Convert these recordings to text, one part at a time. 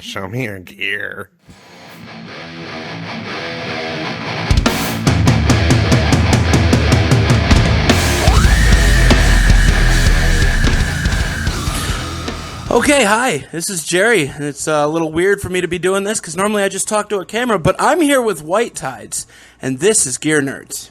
Show me your gear. Okay, hi, this is Gerry, and it's a little weird for me to be doing this because normally I just talk to a camera, but I'm here with White Tides, and this is Gear Nerds.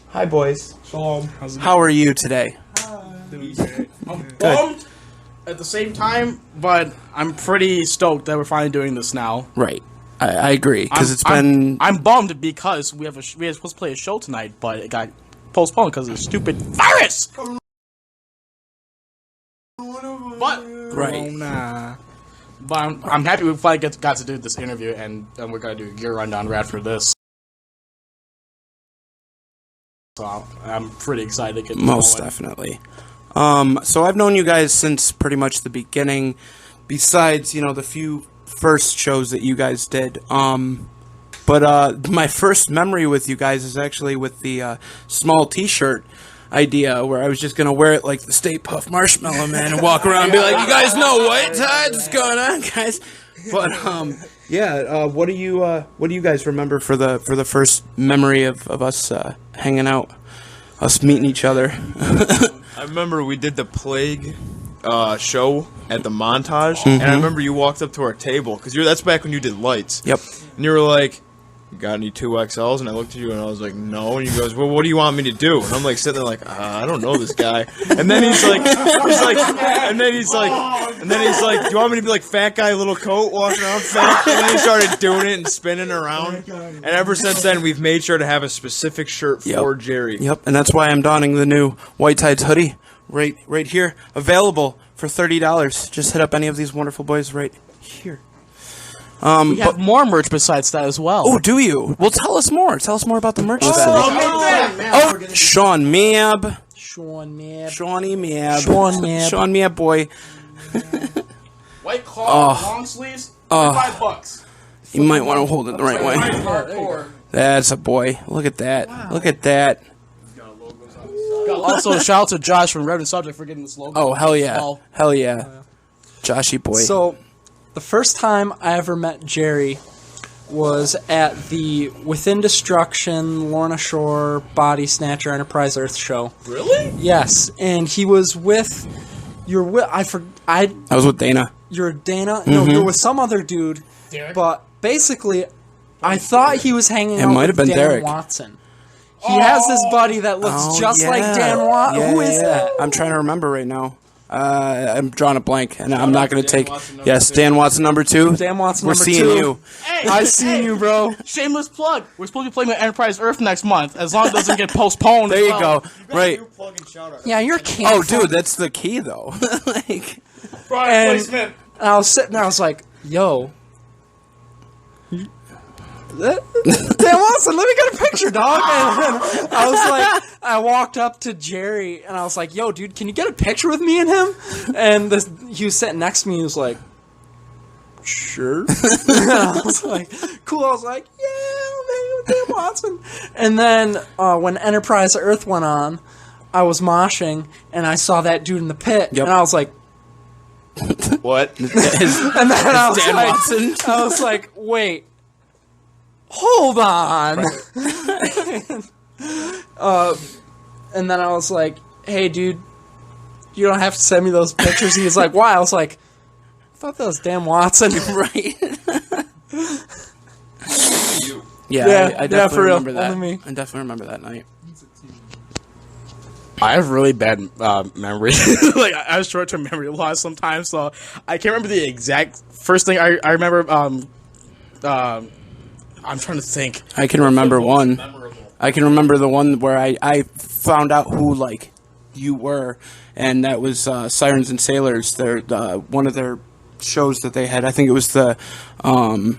Hi, boys. Shalom. How are you today? I'm bummed at the same time, but I'm pretty stoked that we're finally doing this now. Right, I agree, because it's been... I'm bummed because we were supposed to play a show tonight, but it got postponed because of the stupid virus! But, Right. But I'm happy we finally got to do this interview, and we're going to do a gear rundown right after this. So I'm pretty excited to get Most going. definitely. So I've known you guys since pretty much the beginning, besides, you know, the few first shows that you guys did. But my first memory with you guys is actually with the small t-shirt idea, where I was just going to wear it like the Stay Puft Marshmallow Man and walk around and be like, you guys know White Tides? What's going on, guys? But, yeah, what do you guys remember for the first memory of us hanging out, us meeting each other? I remember we did the Plague show at the Montage, and I remember you walked up to our table, because that's back when you did lights. Yep. And you were like, you got any 2XLs? And I looked at you and I was like, no. And he goes, well, what do you want me to do? And I'm like sitting there like, I don't know this guy. And then he's like, and then he's like, do you want me to be like fat guy, little coat, walking around fat? And then he started doing it and spinning around. And ever since then, we've made sure to have a specific shirt for Gerry. Yep, and that's why I'm donning the new White Tides hoodie right here, available for $30. Just hit up any of these wonderful boys right here. We have more merch besides that as well. Oh, do you? Well, tell us more. Tell us more about the merch. Sean Mab. Shawnee Mab, boy. White collar, long sleeves, $5. You might want to hold it the right way. That's a boy. Look at that. Wow. Look at that. Also, shout out to Josh from Reverend Subject for getting this logo. Oh, hell yeah. Hell yeah. Joshy boy. So, the first time I ever met Gerry was at the Within Destruction Lorna Shore Body Snatcher Enterprise Earth show. Really? Yes, and he was with... I was with Dana. You're Dana? No, you're with some other dude. Derek? But basically, I thought he was hanging out with Dan Derek. Watson. He has this buddy that looks just like Dan Watson. Who is that? I'm trying to remember right now. I'm drawing a blank, and I'm not going to take... Yes, two. Dan Watson number 2. Dan Watson We're number seeing 2. you. Hey, I seen you, bro. Shameless plug. We're supposed to be playing with Enterprise Earth next month, as long as it doesn't get postponed. There you go. Right. Yeah, you're can't. Oh, dude, that's the key, though. Like... Brian placement. And I was sitting there, I was like, yo. Dan Watson, let me get a picture, dog. And I was like, I walked up to Gerry, and I was like, yo, dude, can you get a picture with me and him? And he was sitting next to me, and he was like, sure. And I was like, cool. I was like, yeah, man, Dan Watson. And then when Enterprise Earth went on, I was moshing, and I saw that dude in the pit, and I was like, What? and then I was Dan like, Watson. I was like, wait, hold on. And then I was like, hey, dude, you don't have to send me those pictures. He was like, why? I was like, I thought that was Dan Watson. Right. Yeah, I definitely for real. remember that. Only me. I definitely remember that night. I have really bad memory. Like, I have short-term memory loss sometimes, so I can't remember the exact first thing I remember. I'm trying to think. I can remember one. I can remember the one where I found out who, like, you were, and that was Sirens and Sailors. Their one of their shows that they had. I think it was the one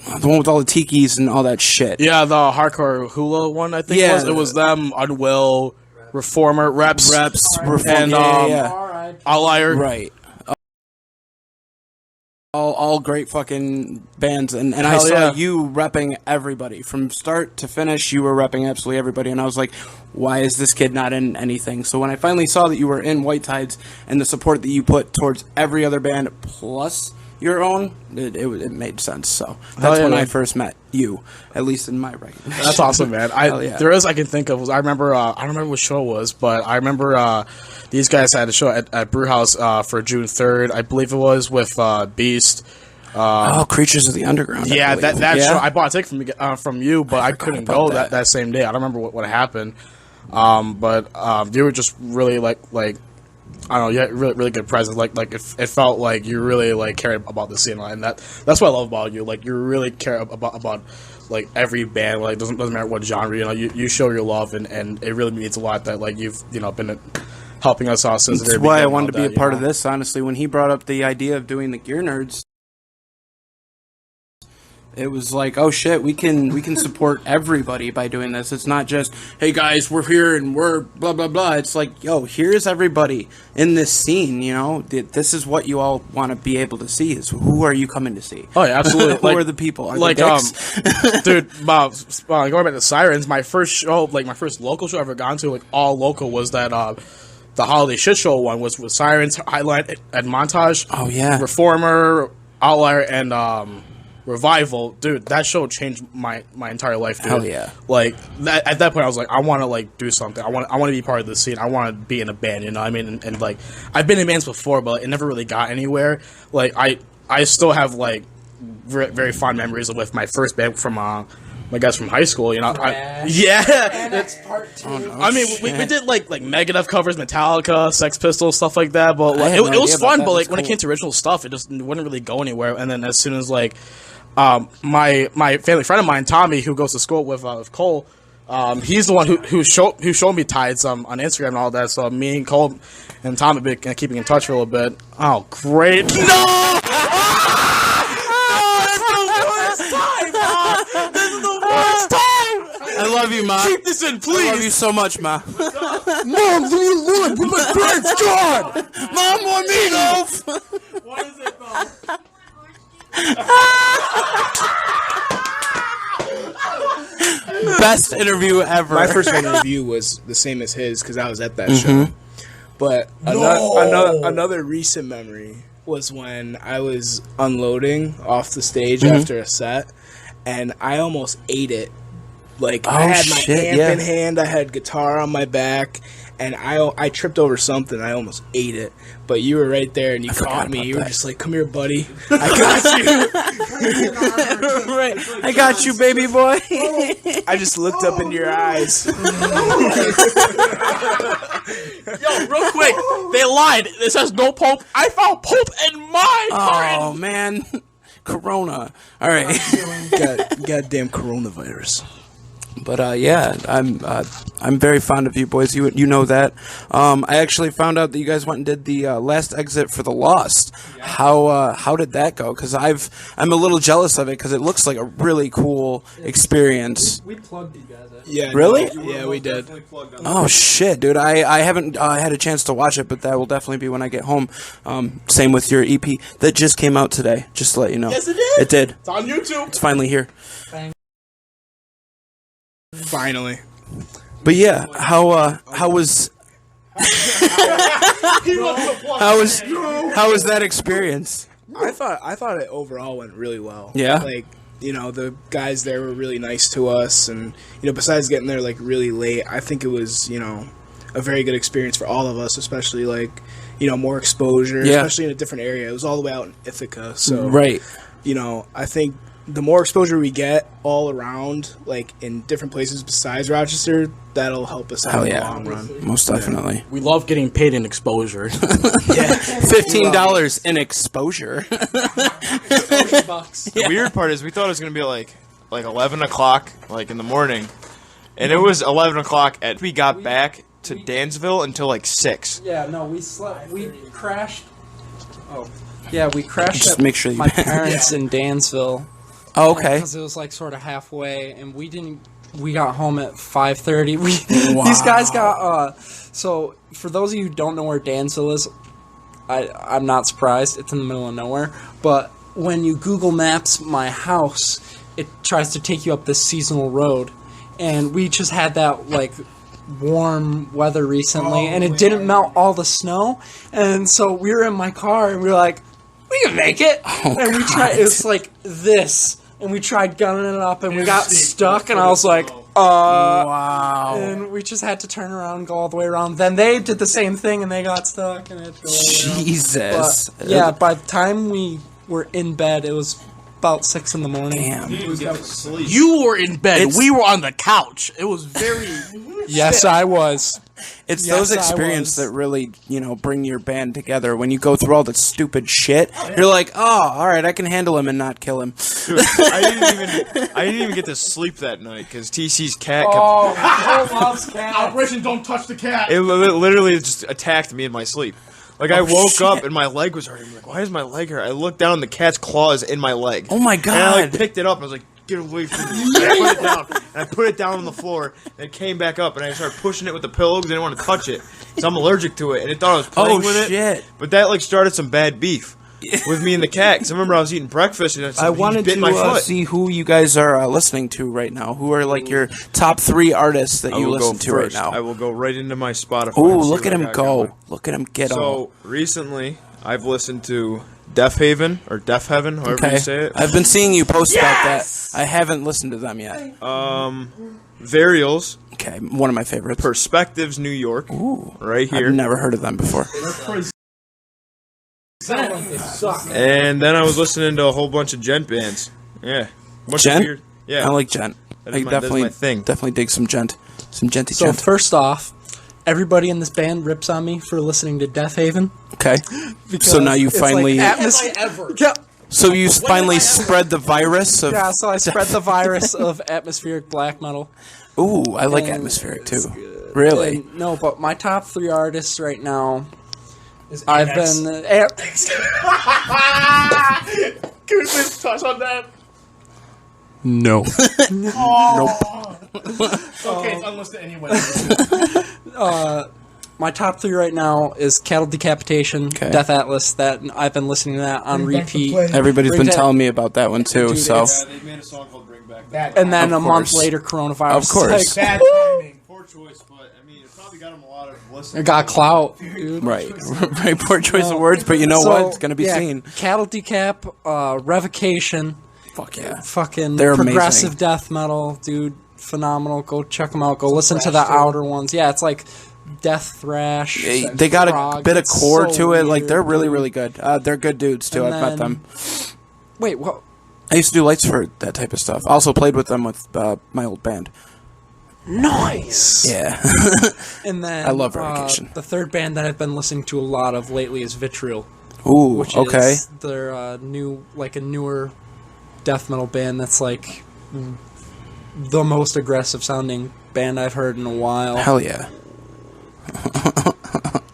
with all the tikis and all that shit. Yeah, the hardcore hula one, I think it was. It was them, Unwill, Reformer, Reps, Reform, and yeah. Outlier. Right. all great fucking bands, and I Hell saw yeah. you repping everybody from start to finish. You were repping absolutely everybody, and I was like, why is this kid not in anything? So when I finally saw that you were in White Tides and the support that you put towards every other band plus your own, it made sense. So that's yeah, when I man. first met you, at least in my recognition. That's awesome, man. Hell yeah. There is I can think of. I remember. I don't remember what show it was, but I remember these guys had a show at Brewhouse for June 3rd. I believe it was with Beast. Creatures of the Underground. I Yeah, believe. that Yeah? show. I bought a ticket from you, but I couldn't about go that. that same day. I don't remember what happened. But you were just really like I don't know, you had really good presence. Like it felt like you really like cared about the scene, and that's what I love about you. Like you really care about like every band. Like doesn't matter what genre. You know, you show your love, and it really means a lot that like you've been helping us out since the That's very why I beginning, wanted to all be a that, part you of know? this, honestly. When he brought up the idea of doing the Gear Nerds, it was like, oh shit, we can support everybody by doing this. It's not just, hey guys, we're here and we're blah blah blah. It's like, yo, here's everybody in this scene. You know, this is what you all want to be able to see. Is who are you coming to see? Oh yeah, absolutely. Who are the people? Are Like they dicks? dude, going back to Sirens, my first show, like my first local show I ever gone to, like all local, was that the Holiday Shit Show one was with Sirens, Highlight, and Montage. Oh, yeah. Reformer, Outlier, and Revival. Dude, that show changed my entire life, dude. Hell yeah. Like at that point I was like, I want to like do something. I want to be part of the scene. I want to be in a band, you know what I mean? And like I've been in bands before, but it never really got anywhere. Like I still have like very fond memories with my first band from my guys from high school, you know. Yeah. That's part 2. I mean, we did like Megadeth covers, Metallica, Sex Pistols, stuff like that. But like, had no it was idea about fun. that. But like That's when it cool. came to original stuff, it just wouldn't really go anywhere. And then as soon as like my family friend of mine, Tommy, who goes to school with Cole, he's the one who showed me Tides on Instagram and all that. So me and Cole and Tommy have been keeping in touch for a little bit. Oh, great! No. I love you, Ma. Keep this in, I please. love you so much, Ma. Mom, leave me alone. Put my parents gone. Mom, more meatloaf. What is it though? Best interview ever. My first interview was the same as his because I was at that show. But another recent memory was when I was unloading off the stage after a set, and I almost ate it. Like I had my shit, amp yeah. in hand, I had guitar on my back, and I tripped over something. I almost ate it, but you were right there and you caught me. about You were that. just like, "Come here, buddy, I got you." Right. I got you, baby boy. I just looked up into your eyes. Yo, real quick, they lied. It says no Pope. I found Pope in my Oh man, Corona. All right, Goddamn coronavirus. but yeah, I'm very fond of you boys. You know that. I actually found out that you guys went and did the last exit for the Lost. How did that go? Because I'm a little jealous of it because it looks like a really cool experience. We plugged you guys. Yeah. Really? Yeah, we did. Oh shit, dude! I haven't had a chance to watch it, but that will definitely be when I get home. Same with your EP that just came out today. Just to let you know. Yes, it did. It did. It's on YouTube. It's finally here. Finally. But yeah, how was how was that experience? I thought it overall went really well. Yeah? Like, you know, the guys there were really nice to us, and you know, besides getting there like really late, I think it was, you know, a very good experience for all of us, especially like, you know, more exposure, Yeah. especially in a different area. It was all the way out in Ithaca, so Right. you know, I think the more exposure we get all around, like in different places besides Rochester, that'll help us out Hell in the yeah. long run. Most definitely. We love getting paid in exposure. $15 in exposure. The weird part is we thought it was gonna be like 11 o'clock, like in the morning, and it was 11 o'clock. We got back to Dansville until like 6. Yeah, no, we slept. We crashed. Oh, yeah, we crashed Just at make sure you- my parents in Dansville. Oh, okay. Because it was like sort of halfway, and we didn't. We got home at 5:30. These guys got. So for those of you who don't know where Dansville is, I'm not surprised. It's in the middle of nowhere. But when you Google Maps my house, it tries to take you up this seasonal road, and we just had that like warm weather recently, and it didn't melt all the snow, and so we were in my car and we were like, we can make it, and we tried. It was like this, and we tried gunning it up, and we got stuck, and I was like, Wow. and we just had to turn around and go all the way around. Then they did the same thing, and they got stuck, and it had to go all the way around. Jesus. But, yeah, by the time we were in bed, it was about 6 in the morning. Damn. You were in bed. It's- We were on the couch. It was very. Yes, I was. It's Yes, those I experiences was. that really, bring your band together. When you go through all the stupid shit, you're like, oh, all right, I can handle him and not kill him. Dude, I didn't even get to sleep that night because TC's cat kept. Operation Don't Touch the Cat. It literally just attacked me in my sleep. Like I woke up and my leg was hurting. I'm like, why is my leg hurt? I looked down and the cat's claw is in my leg. Oh my And I like God. picked it up. I was like, get away from me. And I put it down. And I put it down on the floor. And it came back up. And I started pushing it with the pillow because I didn't want to touch it. So I'm allergic to it. And it thought I was playing with it. Shit. But that like started some bad beef with me and the cat. Because I remember I was eating breakfast and I wanted bit my to foot. see who you guys are listening to right now. Who are like your top 3 artists that I you will go listen to right first. now? I will go right into my Spotify. Ooh, and see look what at I him got go. going. Look at him get on. So recently, I've listened to Deaf Haven or Deaf Heaven, however Okay. you say it. I've been seeing you post about that. I haven't listened to them yet. Varials, Okay, one of my favorites. Perspectives, New York, Ooh, right here. I've never heard of them before. And then I was listening to a whole bunch of gent bands. Yeah, bunch of Gent? weird- Yeah, I like gent. That I is my- that is my thing. definitely dig some gent. Some genty So gent. first off, everybody in this band rips on me for listening to Death Haven. Okay. So now you It's finally, like atmos- Yeah. so you finally spread the virus of. Yeah, so I spread the virus of atmospheric black metal. Ooh, I like And atmospheric too. Really? And, no, but my top 3 artists right now, I've been... Can we please touch on that? No. Nope. Okay, it's unlisted anyway. my top 3 right now is Cattle Decapitation, Okay. Death Atlas, that I've been listening to that on repeat. Everybody's Bring been that- telling me about that one too. Dude, So it's- they made a song called Bring Back And then Of a month course. later, coronavirus. Of course. Like, Bad timing. Poor choice, but I mean, it probably got them a lot of it listeners. got clout, dude. right, right. Poor choice of words, but you know So, what? It's gonna be yeah, seen. Cattle Decap, Revocation, Fuck yeah. fucking They're progressive amazing. death metal, dude. Phenomenal. Go check them out. Go listen to the outer ones. Yeah, it's like death thrash. They got a prog. bit of It's core so to it. Like weird, they're really, dude. really good. They're good dudes too. And I've met then- them. Wait, what? I used to do lights for that type of stuff. Also played with them with my old band. Nice. Yeah. And then I love Revocation. The third band that I've been listening to a lot of lately is Vitriol, Ooh. which Okay. is their a newer death metal band that's like the most aggressive sounding band I've heard in a while. Hell yeah.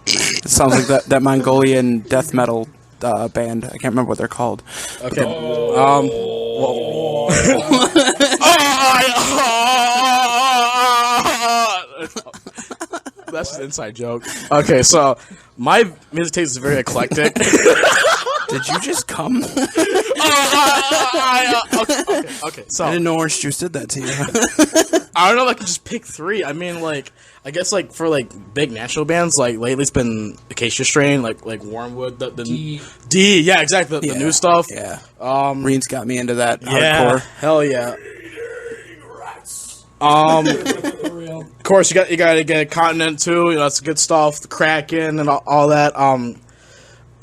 It sounds like that Mongolian death metal band. I can't remember what they're called. Okay. That's an inside joke. Okay, so my music taste is very eclectic. Did you just come? Okay, so I didn't know orange juice did that to you. I don't know if I could just pick 3. I mean, like, I guess, like, for, like, big national bands, like, lately it's been Acacia Strain, like Wormwood, the D, yeah, exactly, the new stuff. Yeah. Reen's got me into that Yeah, hardcore. hell yeah. Of course, you gotta get Continent too. You know, that's good stuff. The Kraken and all that.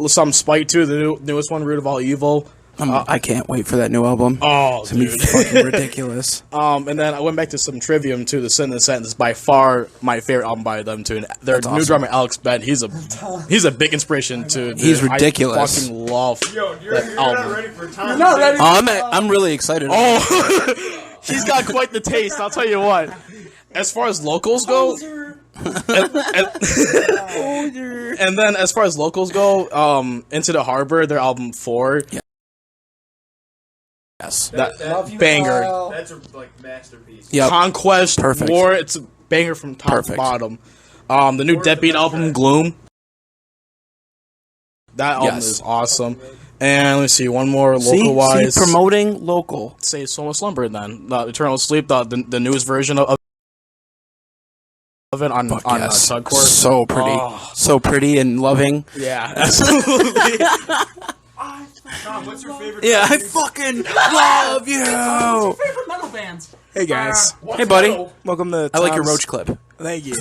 Some Spite too. The newest one, Root of All Evil. I can't wait for that new album. Oh, It's gonna be fucking ridiculous. And then I went back to some Trivium too. The Sin and the Sentence is by far my favorite album by them too. And their That's new awesome. drummer Alex Bed, he's a big inspiration too. Dude. He's ridiculous. I fucking love that album. ready for time. Not ready. I'm really excited. Oh, he's got quite the taste. I'll tell you what. As far as locals go, and then as far as locals go, Into the Harbor, their album 4, Yes. that banger. That's a masterpiece. Yep. Conquest, Perfect. War, it's a banger from top Perfect. to bottom. The new Deadbeat album, Gloom. That album Yes. is awesome. And let's see, one more See, local wise. promoting local. Say Soma Slumber then. Eternal Sleep, the newest version of it on Yes. Tugcore. So pretty, Oh. so pretty and loving. Yeah, absolutely. Tom, what's your favorite? Yeah, I fucking love you. Favorite metal bands? Hey guys, Hey, buddy. welcome to. I like your Tom's- roach clip. Thank you.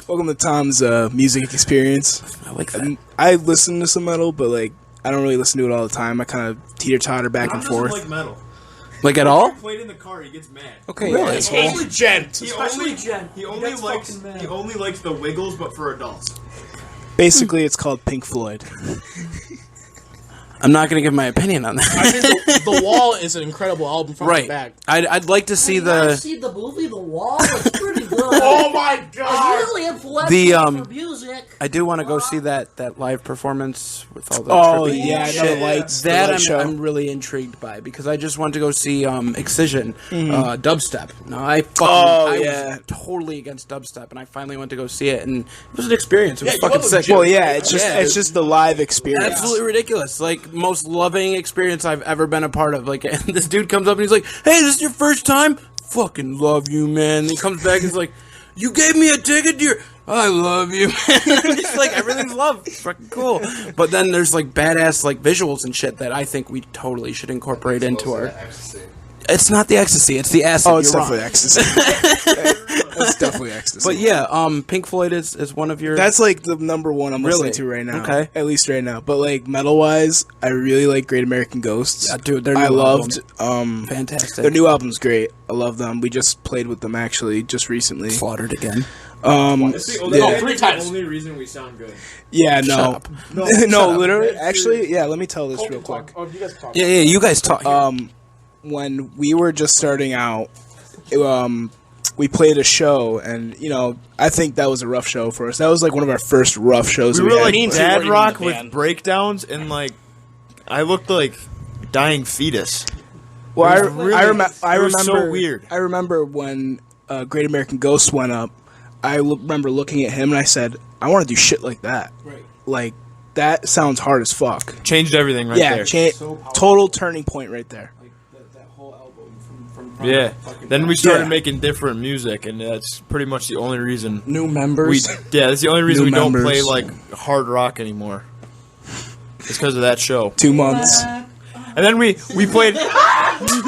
Welcome to Tom's music experience. I like that. I listen to some metal, but like I don't really listen to it all the time. I kind of teeter totter back Tom and doesn't forth. like metal. Like at all? Played in the car, he gets mad. Okay, Really? asshole. Gent. He Especially only, Jen. he only That's likes fucking mad. he only likes the Wiggles, but for adults. Basically, it's called Pink Floyd. I'm not gonna give my opinion on that. I think the Wall is an incredible album from Right. the back. I'd like to see You guys the see the movie The Wall? It's pretty good. Oh my It's god! really influential The, for music. I do want to go see that live performance with all the Oh trippy yeah, I know shit. the lights. That the light show. I'm really intrigued by because I just want to go see Excision dubstep. No, I yeah. was totally against dubstep, and I finally went to go see it, and it was an experience. It was you fucking love sick. legit- Well, yeah, it's just Yeah, it's just the live experience. absolutely ridiculous. Like most loving experience I've ever been a part of. Like, and this dude comes up and he's like, "Hey, this is your first time? Fucking love you, man." And he comes back and he's like, "You gave me a ticket to your." I love you, man. It's like everything's love. It's fucking cool. But then there's like badass like visuals and shit that I think we totally should incorporate into our. It's not the ecstasy. It's the acid. Oh, it's You're wrong. definitely ecstasy. That's definitely ecstasy. But yeah, Pink Floyd is one of your. That's like the number one I'm Really? listening to right now. Okay. At least right now. But like metal wise, I really like Great American Ghosts. Yeah, dude, their new I loved fantastic. their new album's great. I love them. We just played with them actually just recently. Slaughtered again. It's the only, Yeah. Three times. only reason we sound good. Yeah, no. up. No, Shut up. literally actually, yeah, let me tell this real quick. Oh, you guys talk. Yeah, you guys talk. When we were just starting out, we played a show, and you know, I think that was a rough show for us. That was like one of our first rough shows. We were had. like Me and Steve dad weren't even rock in the with band. breakdowns, and like I looked like dying fetus. Well, It I was really- remember. it was so weird. I remember when Great American Ghost went up. I remember looking at him and I said, "I want to do shit like that. Right. Like that sounds hard as fuck." Changed everything right Yeah, there. total turning point right there. Like that whole album from Yeah. Then we started Yeah. making different music, and that's pretty much the only reason new we. members. Yeah, that's the only reason New we don't members. play like hard rock anymore. It's because of that show. 2 months. And then we played, dude.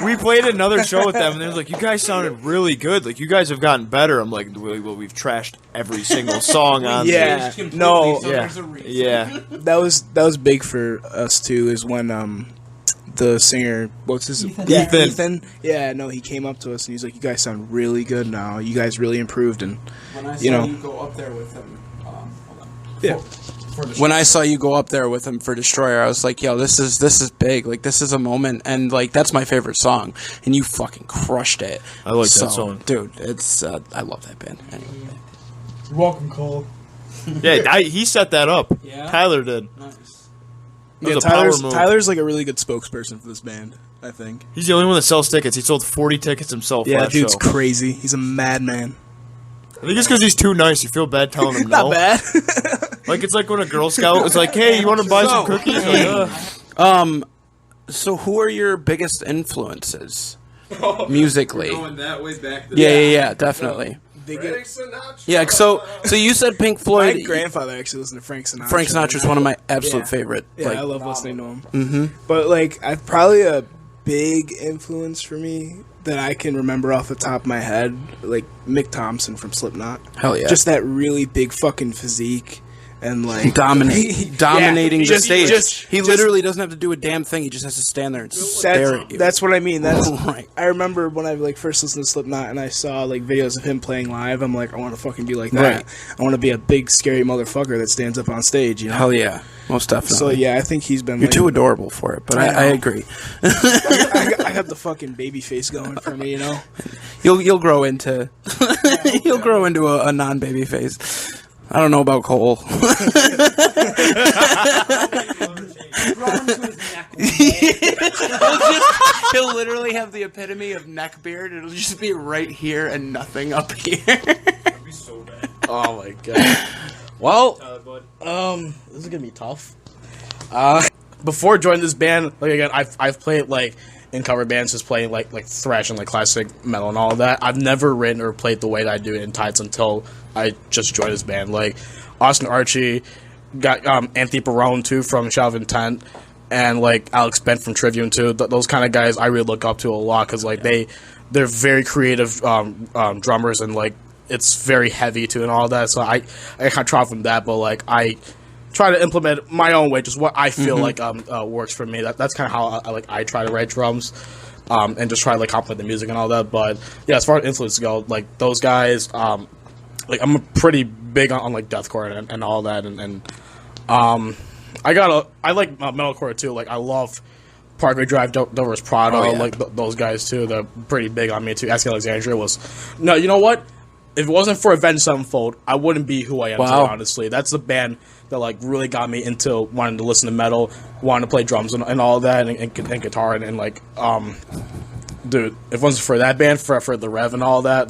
We played another show with them, and they was like, "You guys sounded really good. Like you guys have gotten better." I'm like, "Well, we've trashed every single song on Yeah, this." no, Yeah, yeah. that was big for us too. Is when the singer, what's his Ethan. Ethan. Yeah, no, he came up to us and he's like, "You guys sound really good now. You guys really improved." And When I saw You know. you go up there with him, hold on. yeah, When I saw you go up there with him for Destroyer, I was like, "Yo, this is big. Like, this is a moment." And like, that's my favorite song, and you fucking crushed it. I like that song. dude. It's I love that band. Anyway, You're welcome, Cole. Yeah, he set that up. Yeah? Tyler did. nice. It yeah. was a power move. Tyler's like a really good spokesperson for this band. I think. He's the only one that sells tickets. He sold 40 tickets himself Yeah, last dude's show. crazy. He's a madman. I think it's because he's too nice. You feel bad telling him no. Not bad. Like it's like when a Girl Scout was like, "Hey, you want to buy some cookies?" Like, So who are your biggest influences musically? that way back. Yeah, definitely. Yeah, so you said Pink My Floyd. grandfather actually listened to Frank Sinatra. Frank Sinatra's one of my absolute Yeah. favorite. Yeah, like, I love listening to him. Mm-hmm. But like, probably a big influence for me that I can remember off the top of my head, like Mick Thompson from Slipknot. Hell yeah. Just that really big fucking physique and like dominating Yeah, the stage. He just- literally doesn't have to do a damn thing. He just has to stand there and stare at you. That's what I mean. That's Right. I remember when I like first listened to Slipknot and I saw like videos of him playing live. I'm like, I want to fucking be like that. Right. I want to be a big scary motherfucker that stands up on stage. You know. Hell yeah, most definitely. So yeah, I think he's been. You're like, too adorable for it, but I I know. agree. I got the fucking baby face going for me. You know. You'll grow into you'll grow into a non baby face. I don't know about Cole. He'll literally have the epitome of neck beard. It'll just be right here and nothing up here. Oh my god. Well, this is gonna be tough. Before joining this band, like again, I've played like in cover bands, just playing like thrash and like classic metal and all of that. I've never written or played the way that I do in Tides until I just joined this band. Like Austin Archie, got Anthony Barone too from Shadow of Intent, and like Alex Bent from Trivium too. Those kind of guys I really look up to a lot because like they're very creative drummers, and like it's very heavy too and all that. So I kind of draw from that, but like I try to implement my own way, just what I feel like works for me. That's kind of how I try to write drums, and just try to like complement the music and all that. But yeah, as far as influences go, like those guys, like I'm pretty big on like deathcore and all that, and I like metalcore too. Like I love Parkway Drive, Dover's Prada, like those guys too. They're pretty big on me too. Asking Alexandria was no, you know what? If it wasn't for Avenged Sevenfold, I wouldn't be who I am today, honestly. That's the band that like really got me into wanting to listen to metal, wanting to play drums and all that, and guitar and like dude, if it wasn't for that band, for the Rev and all that,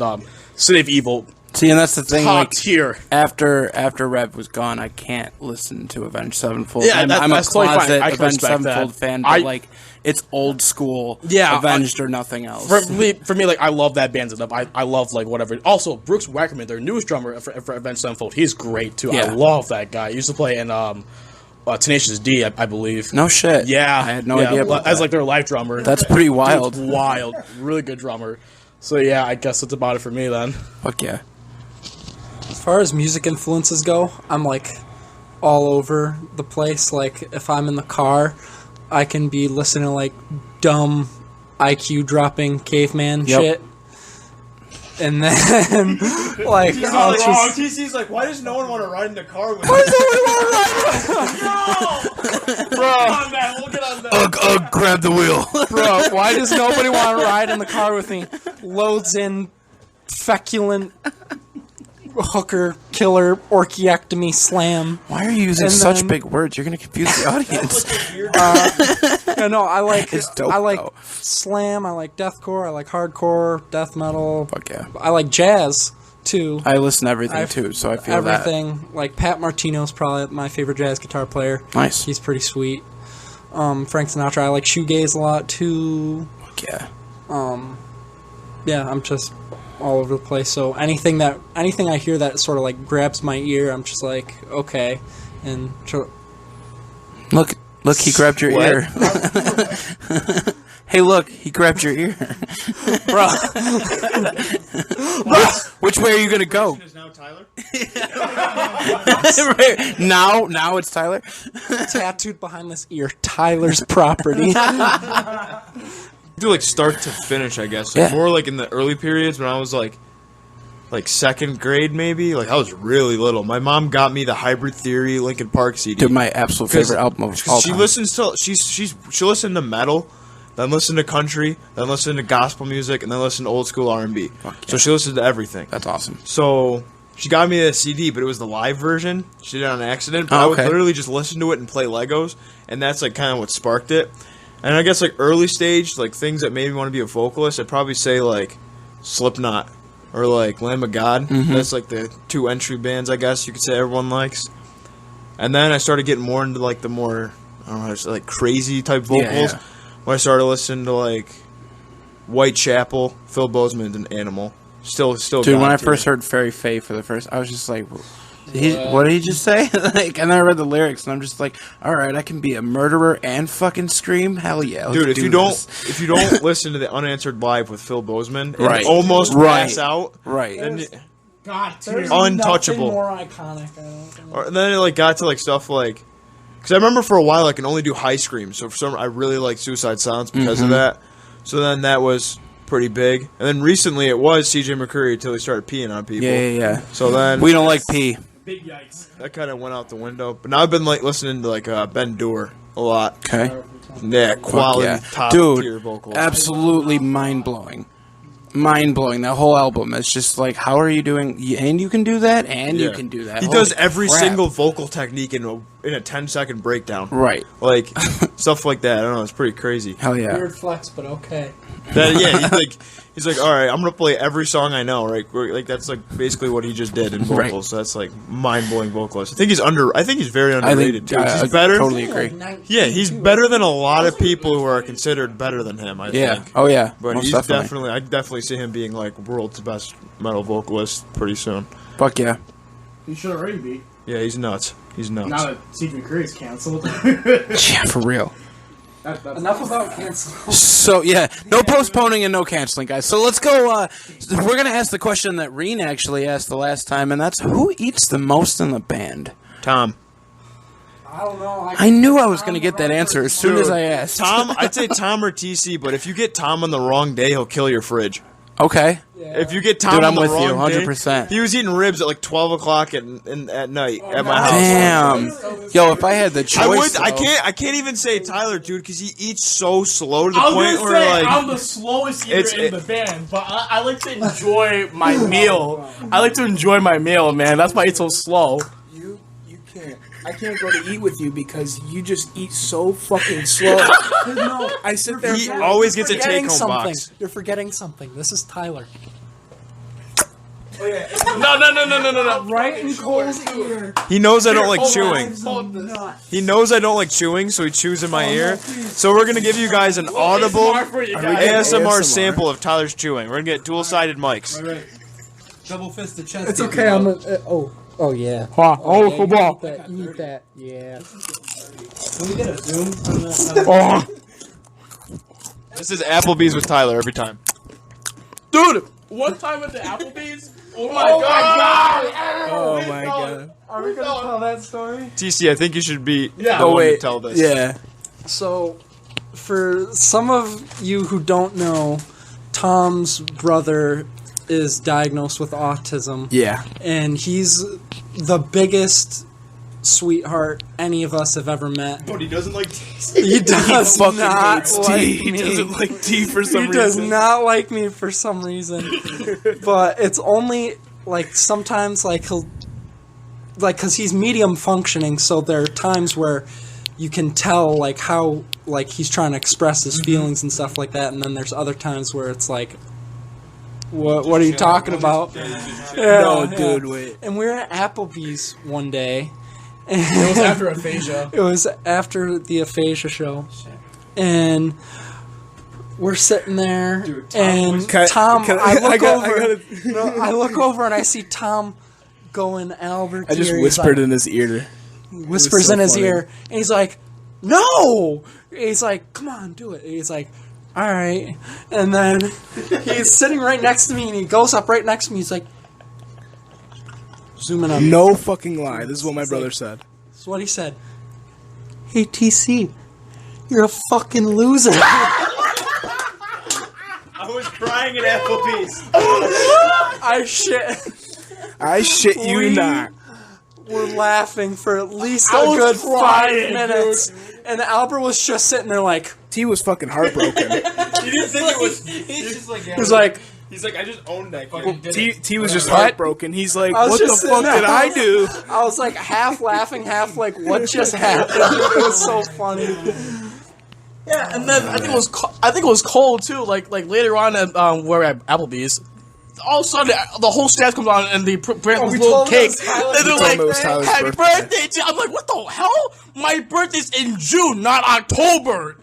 City of Evil. See, and that's the thing. Top Like tier. After Rev was gone, I can't listen to Avenged Sevenfold. Yeah, I'm a that's totally fine. closet I can Avenged respect Sevenfold that. fan, but like it's old school. Yeah, Avenged or nothing else. For me, like I love that band stuff. I love like whatever. Also, Brooks Wackerman, their newest drummer for Avenged Sevenfold, he's great too. Yeah. I love that guy. He used to play in Tenacious D, I believe. No shit. Yeah, I had no idea about as that. like their live drummer. That's pretty wild. Dude's wild, really good drummer. So yeah, I guess that's about it for me then. Fuck yeah. As far as music influences go, I'm like all over the place. Like if I'm in the car, I can be listening to like dumb IQ dropping caveman shit. And then like I'll just TC's like, why does no one want to ride in the car with Why does nobody want to ride? Bro, we'll get on that. Ugh, grab the wheel. Bro, why does nobody want to ride in the car with me? Loads in feculent hooker killer orchiectomy slam. Why are you using And such then- big words? You're gonna confuse the audience. No, I like It's dope, I like though. slam. I like deathcore. I like hardcore, death metal. Fuck yeah. I like jazz too. I listen to everything I've- too, so I feel Everything. Like Pat Martino's probably my favorite jazz guitar player. Nice. He's pretty sweet. Frank Sinatra. I like shoegaze a lot too. Fuck yeah. Yeah, I'm just all over the place. So anything I hear that sort of like grabs my ear, I'm just like, okay. And Look, he grabbed your ear. Hey, look, he grabbed your ear. bro, Which way are you gonna go? Is now Tyler? now it's Tyler. tattooed behind this ear, Tyler's property. Do like start to finish, I guess. Like, Yeah. more like in the early periods when I was like second grade, maybe. Like I was really little. My mom got me the Hybrid Theory Linkin Park CD. Dude, my absolute favorite album of all She time. listens to she listened to metal, then listened to country, then listened to gospel music, and then listened to old school R&B. So she listened to everything. That's awesome. So she got me a CD, but it was the live version. She did it on accident. But I would okay. literally just listen to it and play Legos, and that's like kind of what sparked it. And I guess like early stage, like things that made me want to be a vocalist, I'd probably say like Slipknot or like Lamb of God. That's like the two entry bands, I guess you could say everyone likes. And then I started getting more into like the more, I don't know, just, like crazy type vocals. Yeah. When I started listening to like Whitechapel, Phil Bozeman, and Animal. Still. Dude, when I God tier. first heard Fairy Faye for the first, I was just like, what did he just say? Like, and then I read the lyrics, and I'm just like, all right, I can be a murderer and fucking scream. Hell yeah, let's Dude, if do you this. don't listen to the Unanswered Live with Phil Bozeman and Right. almost Right. pass out, Right. then God, there's Untouchable. nothing more iconic. I don't think. or then it like got to like stuff like, because I remember for a while I can only do high screams, so for some I really like Suicide Silence because of that. So then that was pretty big, and then recently it was C.J. McCreary until he started peeing on people. Yeah. So then We don't like pee. Big yikes. that kind of went out the window. But now I've been like listening to like Ben Dewar a lot. Okay. Yeah, quality yeah. top tier Dude, vocals. absolutely mind-blowing. Mind-blowing. That whole album is just like, how are you doing? And you can do that, and you Yeah. can do that. He Holy does every crap. single vocal technique in in a 10-second breakdown. Right. Like stuff like that. I don't know. It's pretty crazy. Hell yeah. Weird flex, but okay. He's like, all right, I'm gonna play every song I know. Right. Like that's like basically what he just did in vocals. Right. So that's like mind blowing vocalist. I think he's very underrated too. I He's better. totally agree. Yeah, he's better than a lot of people who are considered better than him. I Yeah. think. Oh yeah. But Most he's definitely. I definitely see him being like world's best metal vocalist pretty soon. Fuck yeah. You should already be. Yeah, he's nuts. He's nuts. Now that Secret Career is canceled. Yeah, for real. Enough about cancel. So yeah, no postponing and no canceling, guys. So let's go. We're gonna ask the question that Reen actually asked the last time, and that's who eats the most in the band. Tom. I don't know. I knew I was gonna get that answer as soon as I asked. Tom, I'd say Tom or TC, but if you get Tom on the wrong day, he'll kill your fridge. Okay. If you get Tom Dude, on I'm the with you, wrong day, 100%. he was eating ribs at like 12 o'clock at night at my house. Damn. Yo, if I had the choice, I though- can't even say Tyler, dude, because he eats so slow to the I was point gonna where say like I'm the slowest eater It's- in the band, but I like to enjoy my meal. I like to enjoy my meal, man. That's why I eat so slow. You can't. I can't go to eat with you because you just eat so fucking slow. No, I sit there. he always gets a Forgetting take-home something. box. You're forgetting something. This is Tyler. No. Right in Cole's ear. He knows I don't like Hold chewing. Hold this. He knows I don't like chewing, so he chews in my ear. So we're gonna give you guys an audible ASMR for you guys. ASMR sample of Tyler's chewing. We're gonna get dual-sided mics. Double fist the chest. It's okay. I'm. Oh yeah. Oh, Yeah, football. you eat that. Yeah. Can we get a zoom on that? This is Applebee's with Tyler every time. Dude, one time at the Applebee's. Oh my god! Oh my god. Are we gonna tell that story? TC, I think you should be Yeah. the Oh, one to tell this. Yeah. So, for some of you who don't know, Tom's brother is diagnosed with autism. Yeah. And he's the biggest sweetheart any of us have ever met. But he doesn't like He does fucking not hates like tea. me. He doesn't like tea for some He reason. does not like me for some reason. But it's only like sometimes like he'll like cuz he's medium functioning, so there are times where you can tell like how like he's trying to express his feelings and stuff like that, and then there's other times where it's like what are you talking about? No, dude, wait. And we were at Applebee's one day. It was after aphasia. It was after the aphasia show, and we're sitting there, and Tom, I look over and I see Tom going Albert. I just here. He's whispered like, in his ear. whispers so in his funny. ear, and he's like, "No!" He's like, "Come on, do it." He's like, "All right," and then he's sitting right next to me, and he goes up right next to me. He's like, zooming up. No fucking lie. This is what my brother said. That's what he said. Hey, TC, you're a fucking loser. I was crying at Applebee's. I shit you We not. were laughing for at least I a was good crying, 5 minutes. And Albert was just sitting there like, T was fucking heartbroken. He didn't think it was. He's just like, he was like, he's like, I just owned that kid. T was just heartbroken. He's like, I was what the just fuck sitting did there. I do? I was like half laughing, half like, what just happened? It was so funny. Yeah, and then I think it was cold too. Like later on at we're at Applebee's. All of a sudden, the whole staff comes on and they bring this little cake. And they're like, it was Tyler's "Happy birthday." birthday!" I'm like, "What the hell? My birthday's in June, not October."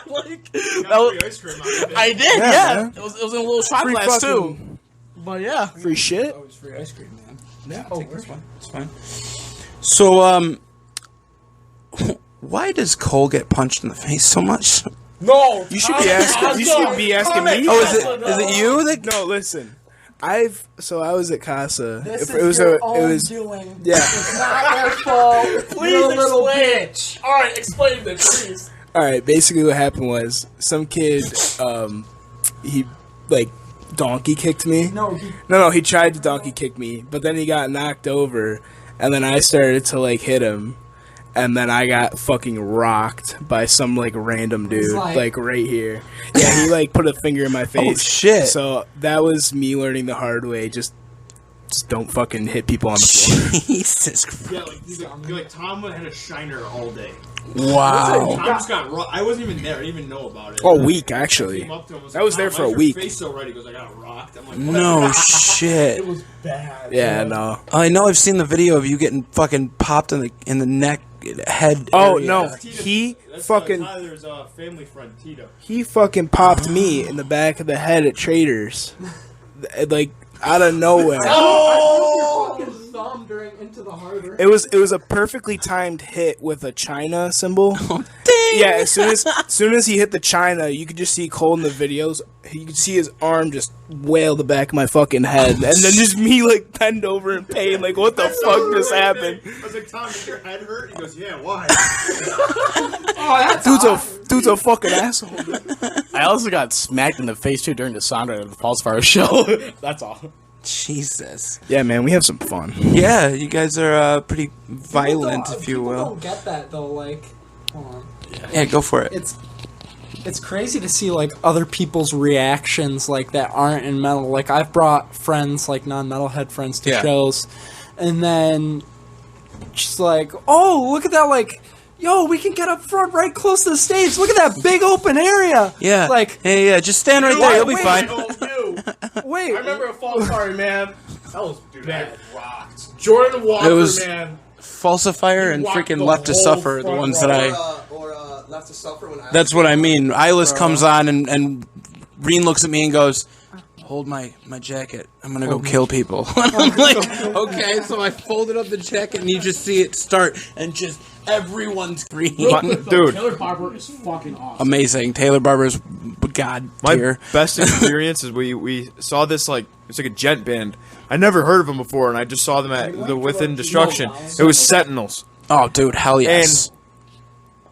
Like, I did, yeah. man. It was in a little shot Free glass fucking- too. But yeah, Free shit. It's free ice cream, man. Yeah, oh, that's fine. It's fine. So, why does Cole get punched in the face so much? no, You should be asking. You should be asking me. Oh, is it you that? No, listen. I was at Casa. This It is was your it own was doing. yeah. It's not their fault. Please You're a little explain. bitch. All right, explain this, please. All right. Basically, what happened was some kid, he like donkey kicked me. No, he tried to donkey kick me, but then he got knocked over, and then I started to like hit him, and then I got fucking rocked by some like random dude, like right here. Yeah, he like put a finger in my face. Oh shit! So that was me learning the hard way. Just Just don't fucking hit people on the floor. Jesus Christ. Yeah, like Tom had a shiner all day. Wow. Tom just got rocked. I wasn't even there. I didn't even know about it. Oh, week actually. Came up to him, I was there "Tom, for a why is your week." Face so red. He goes, I got rocked. I'm like, No shit. It was bad. Yeah, no. I know I've seen the video of you getting fucking popped in the neck, head. Oh area. no, That's he That's fucking Tyler's family friend Tito. he fucking popped me in the back of the head at Traders, like out of nowhere. Thumb during Into the Harbor. It was a perfectly timed hit with a China symbol. Yeah, as soon as he hit the China, you could just see Cole in the videos. You could see his arm just wail the back of my fucking head, and then just me like bend over in pain, like what the fuck just happened? I was like, Tom, does your head hurt? He goes, yeah, why? Dude's a fucking asshole. I also got smacked in the face too during the Sandra at the Falsifier show. That's all. Jesus. Yeah, man, we have some fun. Yeah, you guys are pretty violent, if you People will. don't get that though. Like, hold on. Yeah, go for it. It's crazy to see like other people's reactions like that aren't in metal. Like I've brought friends, like non-metalhead friends, to Yeah. shows, and then just like, oh, look at that! Like, yo, we can get up front, right close to the stage. Look at that big open area. Yeah. Like, hey, yeah, just stand right there. You'll be wait, fine. wait, I remember a Falsifier, man. That was bad. Rocked. Jordan Walker, It was- man. Falsifier and walked freaking the Left to whole Suffer are the front ones row. that I. Left to Suffer when I That's what I mean. Eyeless comes on and Reen looks at me and goes, "Hold my jacket. I'm gonna go kill people." I'm like, okay. So I folded up the jacket and you just see it start and just everyone's green. Dude, Taylor Barber is fucking awesome. Amazing. Taylor Barber's god my tier. best experience is we saw this it's like a gent band. I never heard of them before, and I just saw them at the Within Destruction. It was Sentinels. Oh, dude, hell yes.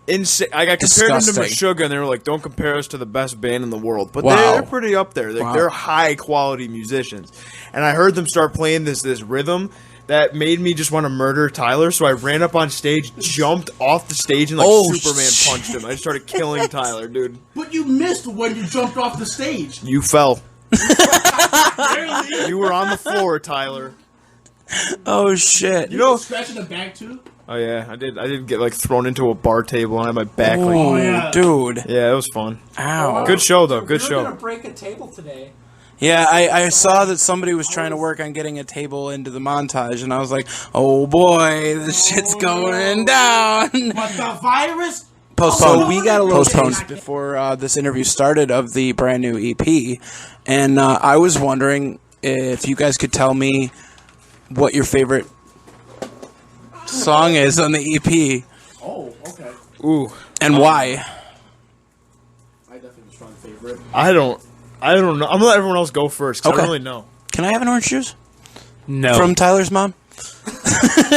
Insane. I got compared them to Disgusting. Meshuggah, and they were like, "Don't compare us to the best band in the world." But Wow. they're pretty up there. Wow. They're high quality musicians. And I heard them start playing this rhythm that made me just want to murder Tyler. So I ran up on stage, jumped off the stage, and like Oh, Superman punched him. I just started killing Tyler, dude. But you missed when you jumped off the stage. You fell. You were on the floor, Tyler. Oh shit. You know? Scratching the back too. Oh yeah, I did. I did get like thrown into a bar table and I had my back. Oh, yeah. dude. Yeah, it was fun. Ow. Good show though. Good We're show. gonna break a table today. Yeah, I saw that somebody was trying to work on getting a table into the montage, and I was like, oh boy, this shit's going down. But the virus. Postponed. So we got a little postponed taste. before this interview started of the brand new EP, and I was wondering if you guys could tell me what your favorite song is on the EP Oh, okay. Ooh, and why. I definitely was strong favorite. I don't know. I'm gonna let everyone else go first. 'Cause I Okay. don't really know. Can I have an orange juice No. from Tyler's mom?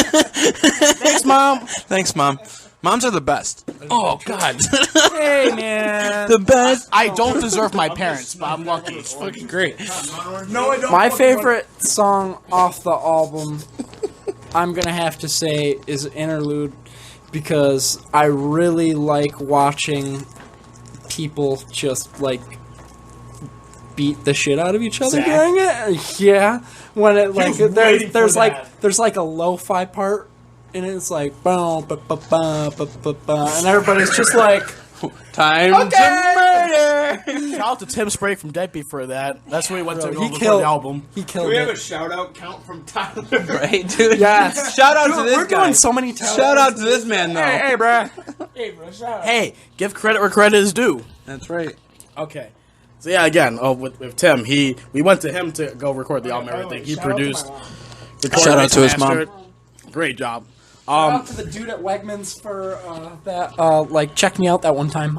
Thanks, Mom. Thanks, mom. Moms are the best. Oh God, Hey, man. the best. I don't deserve my parents, but I'm lucky. It's fucking great. No, I don't. My favorite song off the album, I'm gonna have to say, is Interlude, because I really like watching people just like beat the shit out of each other during it. Yeah, when it like was waiting there's for that. there's like a lo-fi part, and it's like boom, ba ba ba ba ba ba, and everybody's just like. Time to murder. Shout out to Tim Sprague from Deadbeat for that. That's when he went to go He record killed the album. He killed it. shout out count from Tyler? Right, dude. Yes. Shout out to Dude, this we're guy. doing so many times. Shout out to this man, though. Hey, bruh. Hey, give credit where credit is due. That's right. Okay. So yeah, again, with Tim, we went to him to go record the album and everything. He produced. recorded, Shout out mixed, to his mastered. Great job. Shout out to the dude at Wegmans for that. Like, check me out that one time.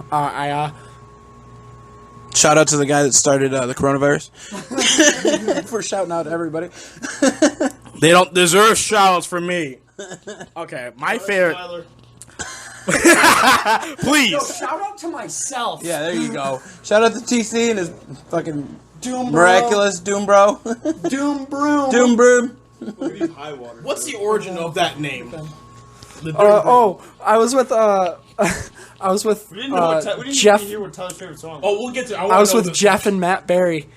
Shout out to the guy that started the coronavirus for shouting out to everybody. They don't deserve shout outs from me. Okay, my favorite. Please. shout out to myself. Yeah, there you go. Shout out to TC and his fucking Doom miraculous Doom Bro. Doom Broom. Doom Broom. High water. What's the origin of that name? I was with I was with We didn't know Jeff. hear what Tyler's favorite song. Oh, we'll get to. I was with Jeff and Matt Berry,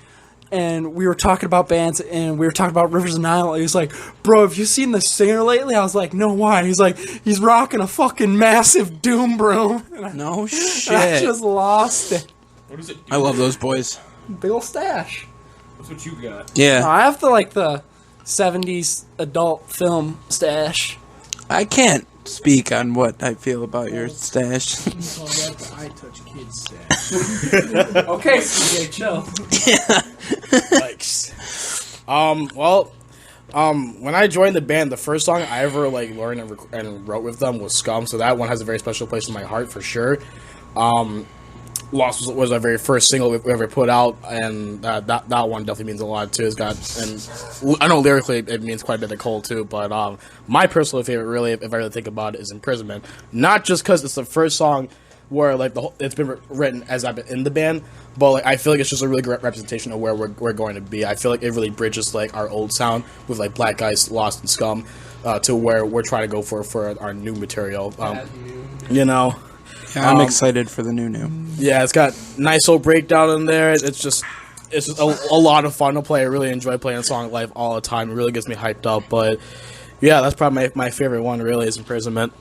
and we were talking about bands, and we were talking about Rivers of Nile. He was like, bro, have you seen the singer lately? I was like, no, why? He's like, he's rocking a fucking massive doom broom. No And I shit. just lost it. What does it do? I love those boys. Big ol' stash. That's what you got. Yeah. I have the 70s adult film stash. I can't speak on what I feel about your stash. Oh, that's the I touch kids set. Okay, CJ, chill. When I joined the band, the first song I ever like learned and wrote with them was "Scum," so that one has a very special place in my heart for sure. "Lost" was our very first single we ever put out, and that one definitely means a lot too. It's got, and I know lyrically it means quite a bit to Cole too, but my personal favorite, really, if I really think about it, is "Imprisonment." Not just because it's the first song where like it's been written as I've been in the band, but like I feel like it's just a really great representation of where we're going to be. I feel like it really bridges like our old sound with like Black Guys, Lost, and Scum to where we're trying to go for our new material. You know. Yeah, I'm excited for the new. Yeah, it's got nice old breakdown in there. It's just a lot of fun to play. I really enjoy playing a song live all the time. It really gets me hyped up. But yeah, that's probably my favorite one. Really, is "Imprisonment."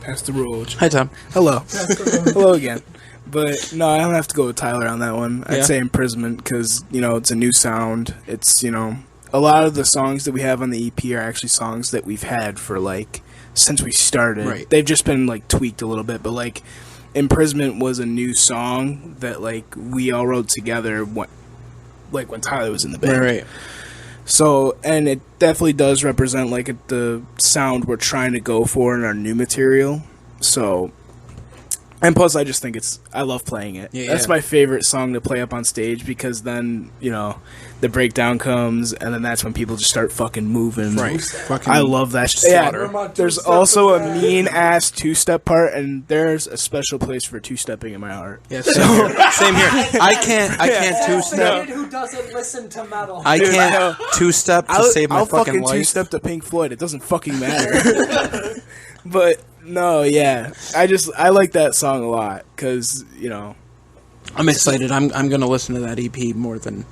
Pass the Roach. Hi, Tom. Hello. Hello again. But no, I don't have to go with Tyler on that one. I'd say Imprisonment because, it's a new sound. It's, a lot of the songs that we have on the EP are actually songs that we've had for, like, since we started. Right. They've just been, like, tweaked a little bit. But, like, Imprisonment was a new song that, like, we all wrote together when Tyler was in the band. Right. So, and it definitely does represent, like, the sound we're trying to go for in our new material. So, and plus, I just think I love playing it. Yeah, That's yeah. my favorite song to play up on stage because then, the breakdown comes and then that's when people just start fucking moving. Right. Fucking I love that. slaughter. Yeah, there's also a mean-ass two-step part, and there's a special place for two-stepping in my heart. Yeah, same here. Same here. I can't two-step. Who doesn't listen to metal? I can't two-step to save my I'll fucking life. two-step to Pink Floyd. It doesn't fucking matter. But no, yeah, I like that song a lot because I'm excited. I'm gonna listen to that EP more than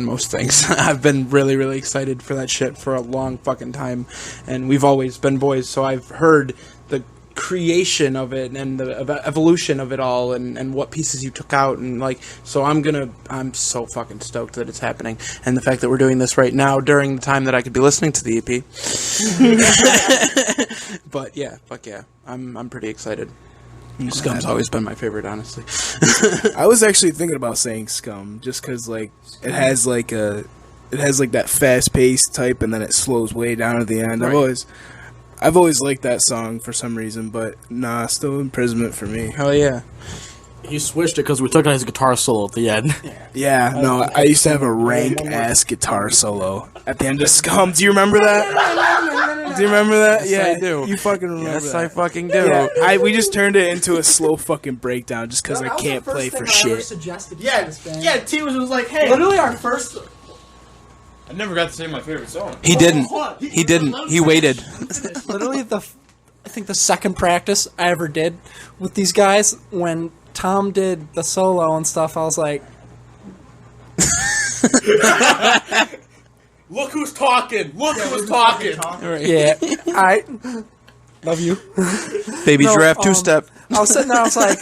most things. I've been really, really excited for that shit for a long fucking time, and we've always been boys. So I've heard the creation of it and the evolution of it all, and what pieces you took out, and like. So I'm so fucking stoked that it's happening, and the fact that we're doing this right now during the time that I could be listening to the EP. But yeah, fuck yeah, I'm pretty excited. Scum's always been my favorite, honestly. I was actually thinking about saying Scum just because it has that fast paced type and then it slows way down at the end. Right. I've always liked that song for some reason, but nah, still Imprisonment for me. Hell yeah. He switched it because we took out his guitar solo at the end. Yeah, no, I used to have a rank ass guitar solo at the end of Scum. Do you remember that? Do you remember that? Yes, I do. You fucking remember Yes, that. I fucking do. Yeah, we just turned it into a slow fucking breakdown just because I can't play for shit. Yeah, T was like, hey. Literally our first. I never got to say my favorite song. He didn't. He didn't. He waited. Literally I think the second practice I ever did with these guys when Tom did the solo and stuff. I was like, Look who's talking! Look who's talking! yeah, I love you. Baby No, giraffe two-step. I was sitting there, I was like,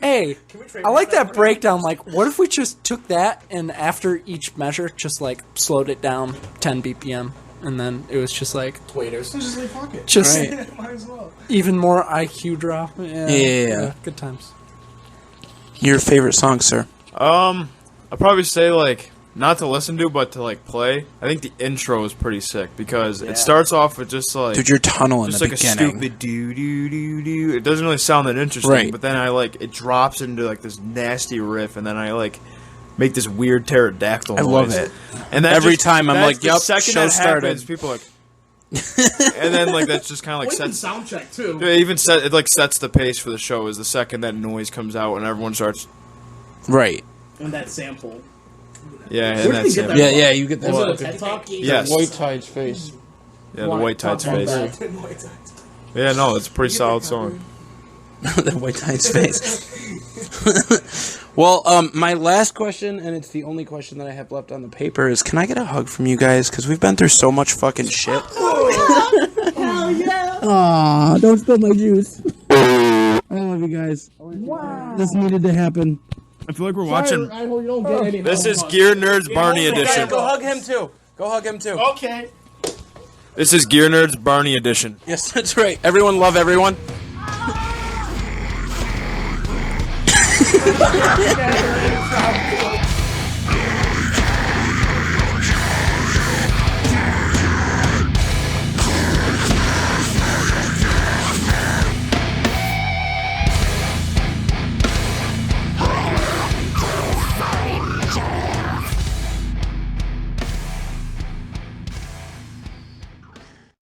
hey, I like that breakdown. Like, what if we just took that and after each measure, just like slowed it down 10 BPM? And then it was just like, Waiters. just Right. Might as well. even more IQ drop. Yeah. Good times. Your favorite song, sir? I'd probably say like not to listen to, but to like play. I think the intro is pretty sick because it starts off with just like Dude, your tunnel in just the like beginning. a stupid doo doo doo doo. It doesn't really sound that interesting, Right. but then it drops into like this nasty riff, and then I like make this weird pterodactyl I noise. love it. And that Every just- time I'm that's like, the "Yup, second show that started." happens, people are like, and then like that's just kind of like sets. sound check too. It even sets the pace for the show. Is the second that noise comes out and everyone starts. Right. And that sample. Yeah, Where and did that's we get it. that Yeah, yeah, you get that. Was it a TED Talk? Yes. White Tide's face. Yeah, the White Tide's Talk about face. that. Yeah, no, it's a pretty solid song. The White Tide's face. Well, my last question, and it's the only question that I have left on the paper, is can I get a hug from you guys? Because we've been through so much fucking shit. Aw, don't spill my juice. I love you guys. Wow. This needed to happen. I feel like we're watching. I hope you don't get any. This is Gear Nerds Barney edition. Go hug him too. Go hug him too. Okay. This is Gear Nerds Barney edition. Yes, that's right. Everyone love everyone.